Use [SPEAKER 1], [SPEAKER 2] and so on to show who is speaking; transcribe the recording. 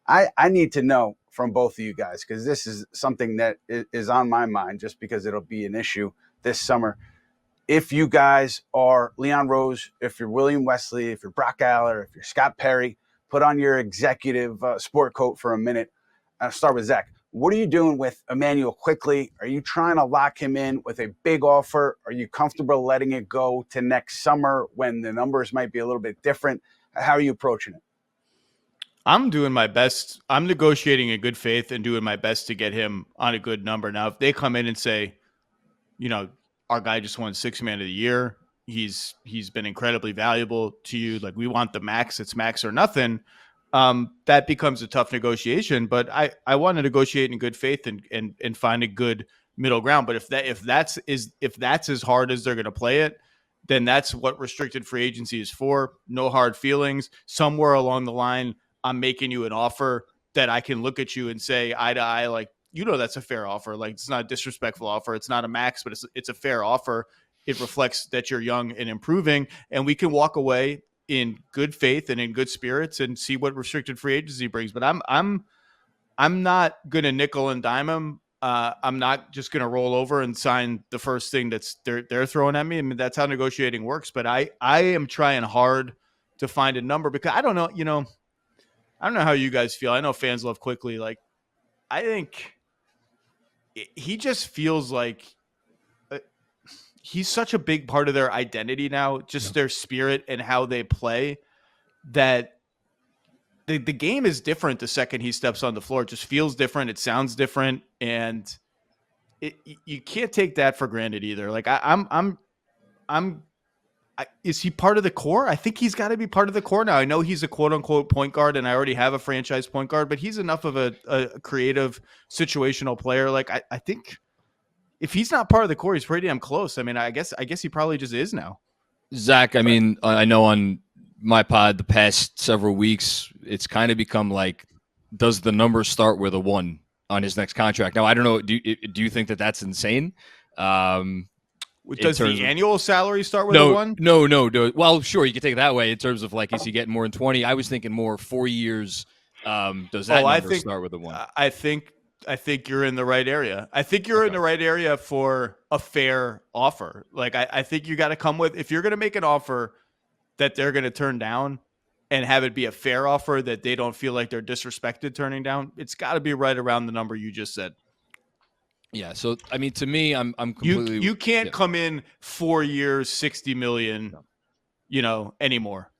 [SPEAKER 1] I need to know from both of you guys, because this is something that is on my mind just because it'll be an issue this summer. If you guys are Leon Rose, if you're William Wesley, if you're Brock Aller, if you're Scott Perry, put on your executive sport coat for a minute. I'll start with Zach. What are you doing with Immanuel Quickley? Are you trying to lock him in with a big offer? Are you comfortable letting it go to next summer when the numbers might be a little bit different? How are you approaching it?
[SPEAKER 2] I'm doing my best. I'm negotiating in good faith and doing my best to get him on a good number. Now, if they come in and say, our guy just won Sixth Man of the Year, he's been incredibly valuable to you, like we want the max, it's max or nothing, that becomes a tough negotiation. But I want to negotiate in good faith and find a good middle ground. But if that's as hard as they're going to play it, then that's what restricted free agency is for. No hard feelings. Somewhere along the line, I'm making you an offer that I can look at you and say eye to eye, like, that's a fair offer. Like, it's not a disrespectful offer. It's not a max, but it's a fair offer. It reflects that you're young and improving, and we can walk away in good faith and in good spirits and see what restricted free agency brings. But I'm not going to nickel and dime him. I'm not just going to roll over and sign the first thing they're throwing at me. I mean, that's how negotiating works. But I am trying hard to find a number, because I don't know, I don't know how you guys feel. I know fans love Quickley. Like, I think he just feels like he's such a big part of their identity now, just their spirit and how they play, that the game is different the second he steps on the floor. It just feels different. It sounds different. And you can't take that for granted either. Like is he part of the core? I think he's got to be part of the core now. I know he's a quote unquote point guard and I already have a franchise point guard, but he's enough of a creative situational player. Like I think if he's not part of the core, he's pretty damn close. I mean, I guess he probably just is now.
[SPEAKER 3] Zach, I mean, I know on my pod the past several weeks, it's kind of become like, does the number start with a 1 on his next contract? Now, I don't know. Do you think that that's insane?
[SPEAKER 2] Does the annual salary start with a 1?
[SPEAKER 3] No. Well, sure, you can take it that way in terms of like, is he getting more in 20? I was thinking more 4 years. Does that number start with a 1?
[SPEAKER 2] I think you're in the right area. I think you're in the right area for a fair offer. Like, I think you got to come with, if you're going to make an offer that they're going to turn down and have it be a fair offer that they don't feel like they're disrespected turning down, it's got to be right around the number you just said.
[SPEAKER 3] Yeah. So, I mean, to me, I'm completely.
[SPEAKER 2] You can't come in 4 years, $60 million, anymore.